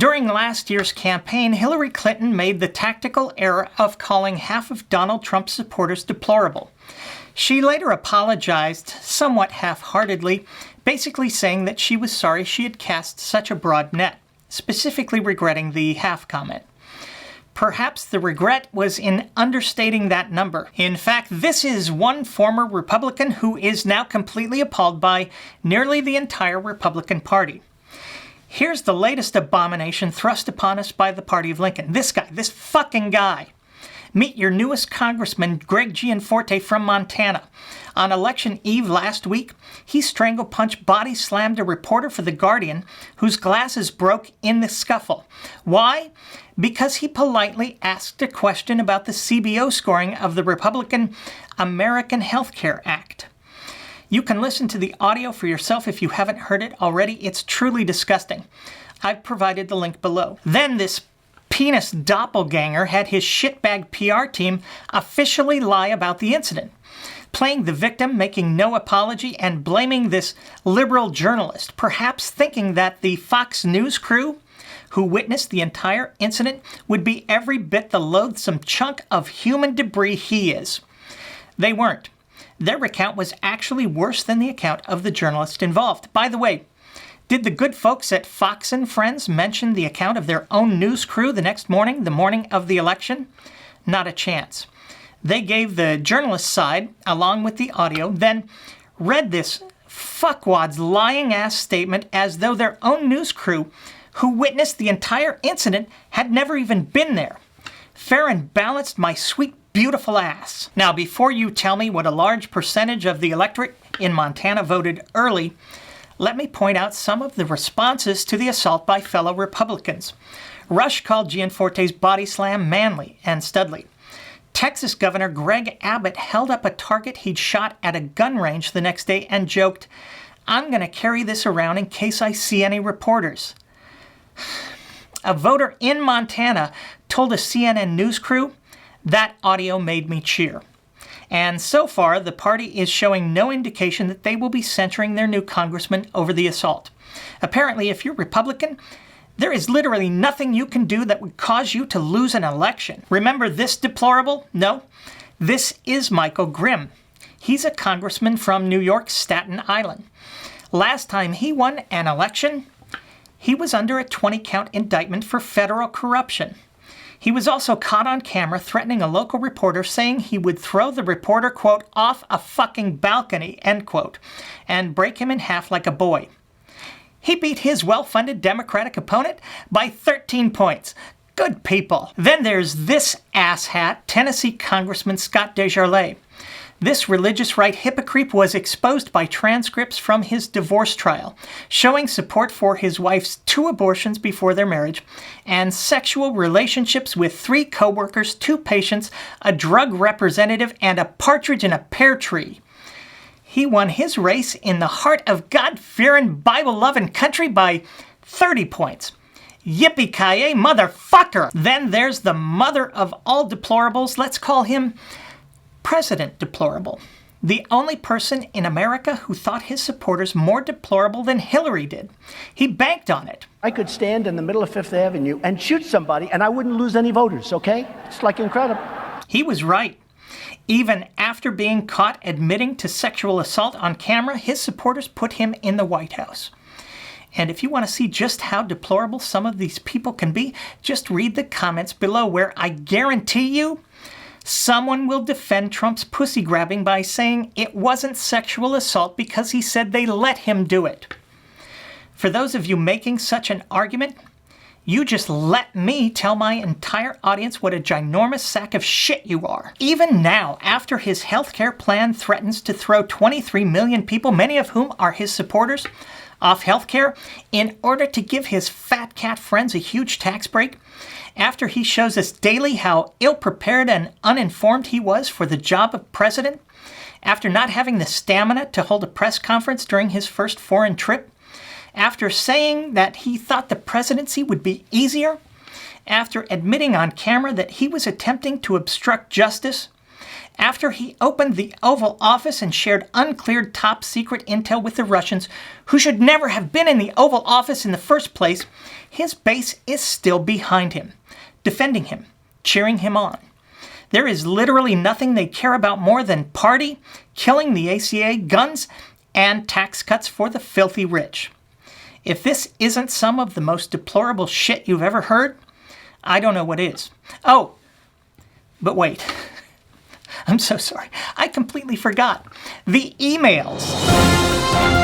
During last year's campaign, Hillary Clinton made the tactical error of calling half of Donald Trump's supporters deplorable. She later apologized, somewhat half-heartedly, basically saying that she was sorry she had cast such a broad net, specifically regretting the half comment. Perhaps the regret was in understating that number. In fact, this is one former Republican who is now completely appalled by nearly the entire Republican Party. Here's the latest abomination thrust upon us by the Party of Lincoln. This guy, this fucking guy. Meet your newest Congressman, Greg Gianforte from Montana. On election eve last week, he strangle-punched, body-slammed a reporter for The Guardian whose glasses broke in the scuffle. Why? Because he politely asked a question about the CBO scoring of the Republican American Health Care Act. You can listen to the audio for yourself if you haven't heard it already. It's truly disgusting. I've provided the link below. Then this penis doppelganger had his shitbag PR team officially lie about the incident, playing the victim, making no apology, and blaming this liberal journalist, perhaps thinking that the Fox News crew who witnessed the entire incident would be every bit the loathsome chunk of human debris he is. They weren't. Their account was actually worse than the account of the journalist involved. By the way, did the good folks at Fox and Friends mention the account of their own news crew the next morning, the morning of the election? Not a chance. They gave the journalist's side, along with the audio, then read this fuckwad's lying-ass statement as though their own news crew, who witnessed the entire incident, had never even been there. Fair and balanced, my sweet, beautiful ass. Now, before you tell me what a large percentage of the electorate in Montana voted early, let me point out some of the responses to the assault by fellow Republicans. Rush called Gianforte's body slam manly and studly. Texas Governor Greg Abbott held up a target he'd shot at a gun range the next day and joked, "I'm going to carry this around in case I see any reporters." A voter in Montana told a CNN news crew, "That audio made me cheer." And so far, the party is showing no indication that they will be censuring their new congressman over the assault. Apparently, if you're Republican, there is literally nothing you can do that would cause you to lose an election. Remember this deplorable? No, this is Michael Grimm. He's a congressman from New York's Staten Island. Last time he won an election, he was under a 20-count indictment for federal corruption. He was also caught on camera threatening a local reporter, saying he would throw the reporter, quote, off a fucking balcony, end quote, and break him in half like a boy. He beat his well-funded Democratic opponent by 13 points. Good people. Then there's this asshat, Tennessee Congressman Scott DesJarlais. This religious right hypocrite was exposed by transcripts from his divorce trial, showing support for his wife's 2 abortions before their marriage, and sexual relationships with 3 co-workers, 2 patients, a drug representative, and a partridge in a pear tree. He won his race in the heart of God-fearing, Bible-loving country by 30 points. Yippee-ki-yay, motherfucker! Then there's the mother of all deplorables. Let's call him President Deplorable. The only person in America who thought his supporters more deplorable than Hillary did. He banked on it. I could stand in the middle of Fifth Avenue and shoot somebody and I wouldn't lose any voters, okay? It's like incredible. He was right. Even after being caught admitting to sexual assault on camera, his supporters put him in the White House. And if you want to see just how deplorable some of these people can be, just read the comments below, where I guarantee you someone will defend Trump's pussy grabbing by saying it wasn't sexual assault because he said they let him do it. For those of you making such an argument, you just let me tell my entire audience what a ginormous sack of shit you are. Even now, after his healthcare plan threatens to throw 23 million people, many of whom are his supporters, off healthcare in order to give his fat cat friends a huge tax break, after he shows us daily how ill-prepared and uninformed he was for the job of president, after not having the stamina to hold a press conference during his first foreign trip, after saying that he thought the presidency would be easier, after admitting on camera that he was attempting to obstruct justice, After he opened the Oval Office and shared uncleared top-secret intel with the Russians, who should never have been in the Oval Office in the first place, his base is still behind him, defending him, cheering him on. There is literally nothing they care about more than party, killing the ACA, guns, and tax cuts for the filthy rich. If this isn't some of the most deplorable shit you've ever heard, I don't know what is. Oh, but wait. I'm so sorry. I completely forgot. The emails.